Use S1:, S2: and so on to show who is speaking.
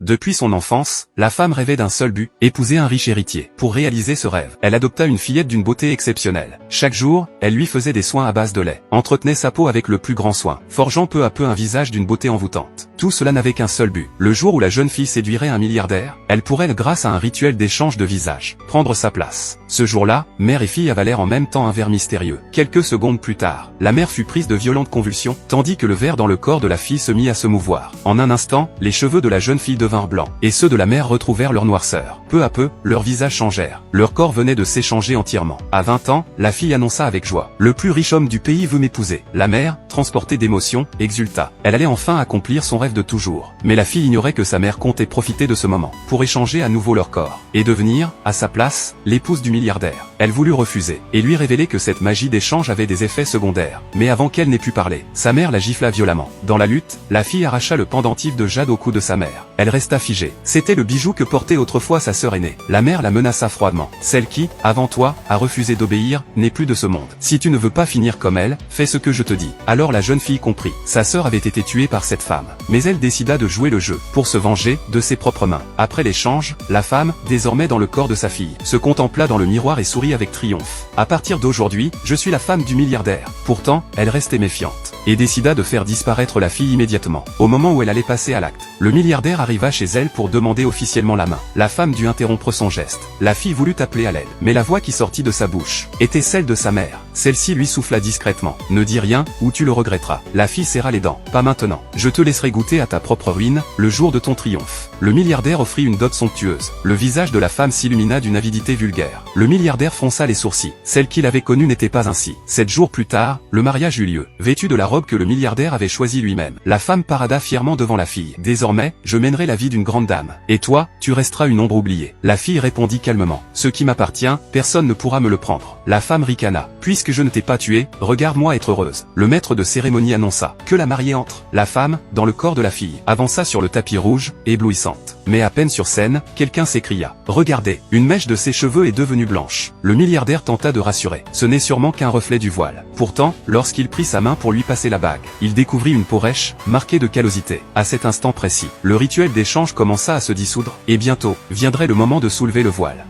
S1: Depuis son enfance, la femme rêvait d'un seul but, épouser un riche héritier. Pour réaliser ce rêve, elle adopta une fillette d'une beauté exceptionnelle. Chaque jour, elle lui faisait des soins à base de lait, entretenait sa peau avec le plus grand soin, forgeant peu à peu un visage d'une beauté envoûtante. Tout cela n'avait qu'un seul but. Le jour où la jeune fille séduirait un milliardaire, elle pourrait, grâce à un rituel d'échange de visage, prendre sa place. Ce jour-là, mère et fille avalèrent en même temps un ver mystérieux. Quelques secondes plus tard, la mère fut prise de violentes convulsions, tandis que le ver dans le corps de la fille se mit à se mouvoir. En un instant, les cheveux de la jeune fille devinrent blancs, et ceux de la mère retrouvèrent leur noirceur. Peu à peu, leurs visages changèrent. Leur corps venait de s'échanger entièrement. À 20 ans, la fille annonça avec joie: « Le plus riche homme du pays veut m'épouser. » La mère, transportée d'émotion, exulta. Elle allait enfin accomplir son rêve de toujours. Mais la fille ignorait que sa mère comptait profiter de ce moment pour échanger à nouveau leur corps, et devenir, à sa place, l'épouse du milliardaire. Elle voulut refuser, et lui révéler que cette magie d'échange avait des effets secondaires. Mais avant qu'elle n'ait pu parler, sa mère la gifla violemment. Dans la lutte, la fille arracha le pendentif de jade au cou de sa mère. Elle resta figée. C'était le bijou que portait autrefois sa sœur aînée. La mère la menaça froidement. « Celle qui, avant toi, a refusé d'obéir, n'est plus de ce monde. Si tu ne veux pas finir comme elle, fais ce que je te dis. » Alors la jeune fille comprit. Sa sœur avait été tuée par cette femme. Mais elle décida de jouer le jeu, pour se venger, de ses propres mains. Après l'échange, la femme, désormais dans le corps de sa fille, se contempla dans le miroir et sourit avec triomphe. « À partir d'aujourd'hui, je suis la femme du milliardaire. » Pourtant, elle restait méfiante, et décida de faire disparaître la fille immédiatement. Au moment où elle allait passer à l'acte, le milliardaire arriva chez elle pour demander officiellement la main. La femme dut interrompre son geste. La fille voulut appeler à l'aide, mais la voix qui sortit de sa bouche était celle de sa mère. Celle-ci lui souffla discrètement: « Ne dis rien, ou tu le regretteras. » La fille serra les dents. « Pas maintenant. Je te laisserai goûter à ta propre ruine, le jour de ton triomphe. » Le milliardaire offrit une dot somptueuse. Le visage de la femme s'illumina d'une avidité vulgaire. Le milliardaire fronça les sourcils. Celle qu'il avait connue n'était pas ainsi. 7 jours plus tard, le mariage eut lieu. Vêtue de la robe que le milliardaire avait choisie lui-même, la femme parada fièrement devant la fille. « Désormais, je mènerai la vie d'une grande dame. Et toi, tu resteras une ombre oubliée. » La fille répondit calmement: « Ce qui m'appartient, personne ne pourra me le prendre. » La femme ricana: « Puisque je ne t'ai pas tué, regarde-moi être heureuse. » Le maître de cérémonie annonça que la mariée entre. La femme, dans le corps de la fille, avança sur le tapis rouge, éblouissante. Mais à peine sur scène, quelqu'un s'écria: « Regardez, une mèche de ses cheveux est devenue blanche. » Le milliardaire tenta de rassurer. Ce n'est sûrement qu'un reflet du voile. Pourtant, lorsqu'il prit sa main pour lui passer la bague, il découvrit une peau rêche, marquée de callosité. À cet instant précis, le rituel d'échange commença à se dissoudre, et bientôt, viendrait le moment de soulever le voile.